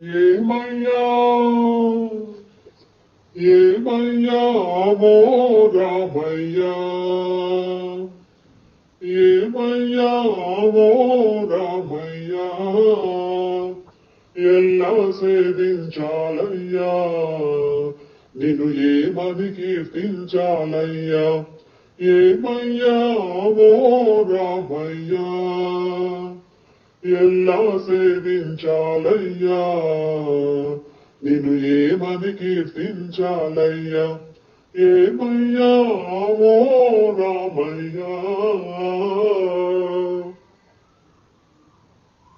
ఏమయ్యా ఏమయ్యా ఓ రామయ్యా ఏమయ్యా ఓ రామయ్యా ఎలా సేవించాలయ్యా నిన్ను ఏమని కీర్తించాలయ్యా ఏమయ్యా ఓ రామయ్యా ఎలా సేవించాలయ్యా నిన్ను ఏమని కీర్తించాలయ్యా ఏమయ్యా ఓ రామయ్యా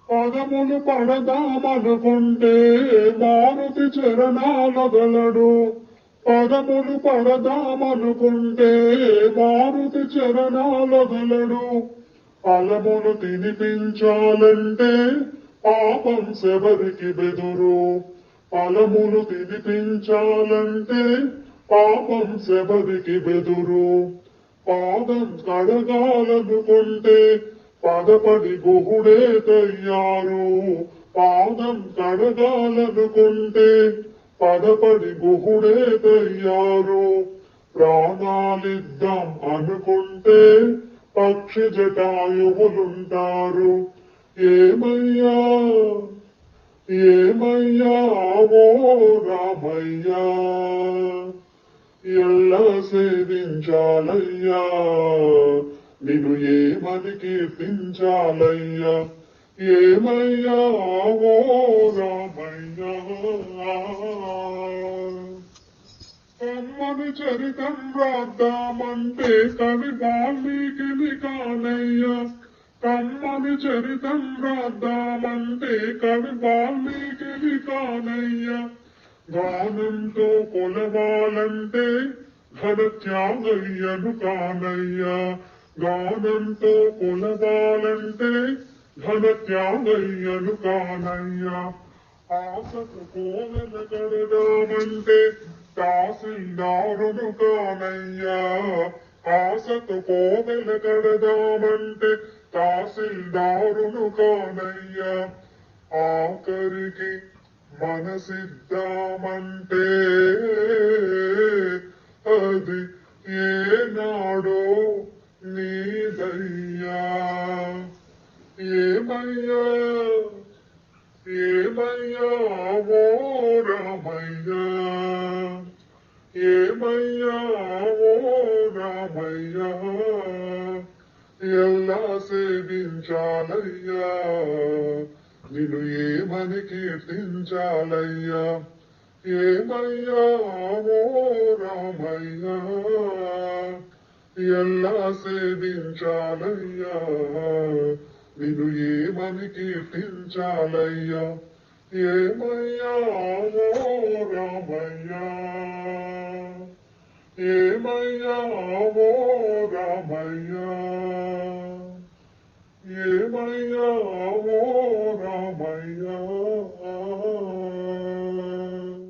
పదములు పడదామనుకుంటే మారుతి చరణాలగలడు పదములు పడదామనుకుంటే మారుతి చరణాలగలడు ఫలములు తినిపించాలంటే పాపం శబరికి బెదురు ఫలములు తినిపించాలంటే పాపం శబరికి బెదురు పాదం కడగాలనుకుంటే పదపడి గుహుడే తయ్యారు పాదం కడగాలనుకుంటే పదపడి గుహుడే తయ్యారు ప్రాణాలిద్దాం అనుకుంటే పక్షి జటాయువులుంటారు ఏమయ్యా ఏమయ్యా ఓ రామయ్యా ఎలా సేవించాలయ్యా నిన్ను ఏమని కీర్తించాలయ్యా ఏమయ్యా ఓ రామయ్యా కమ్మని చరితం రాద్దామంటే కవి వాల్మీకిని కానయ్యా కమ్మని చరితం రాద్దామంటే కవి వాల్మీకిని కానయ్యా గానంతో కొలవాలంటే ఘన త్యాగయ్యను కానయ్యా గానంతో కొలవాలంటే ఘన త్యాగయ్యను కానయ్యా ఆశకు కోవెల కడదామంటే తహసీల్దారును కానయ్యా ఆశకు కోవెల కడదామంటే తహసీల్దారును కానయ్యా ఆఖరికి మనసిద్దామంటే అది ఏనాడో నీదయ్యా ఏమయ్యా ఏమయ్యా ఓ రామయ్యా ఏమయ్యా ఓ రామయ్యా ఎలా సేవించాలయ్యా నిన్ను ఏమని కీర్తించాలయ్యా ఏమయ్యా ఓ రామయ్యా ఎలా సేవించాలయ్యా నిన్ను ఏమని కీర్తించాలయ్యా ఏమయ్యా ఓ రామయ్యా ఏమయ్యా ఓ రామయ్యా ఏమయ్యా ఓ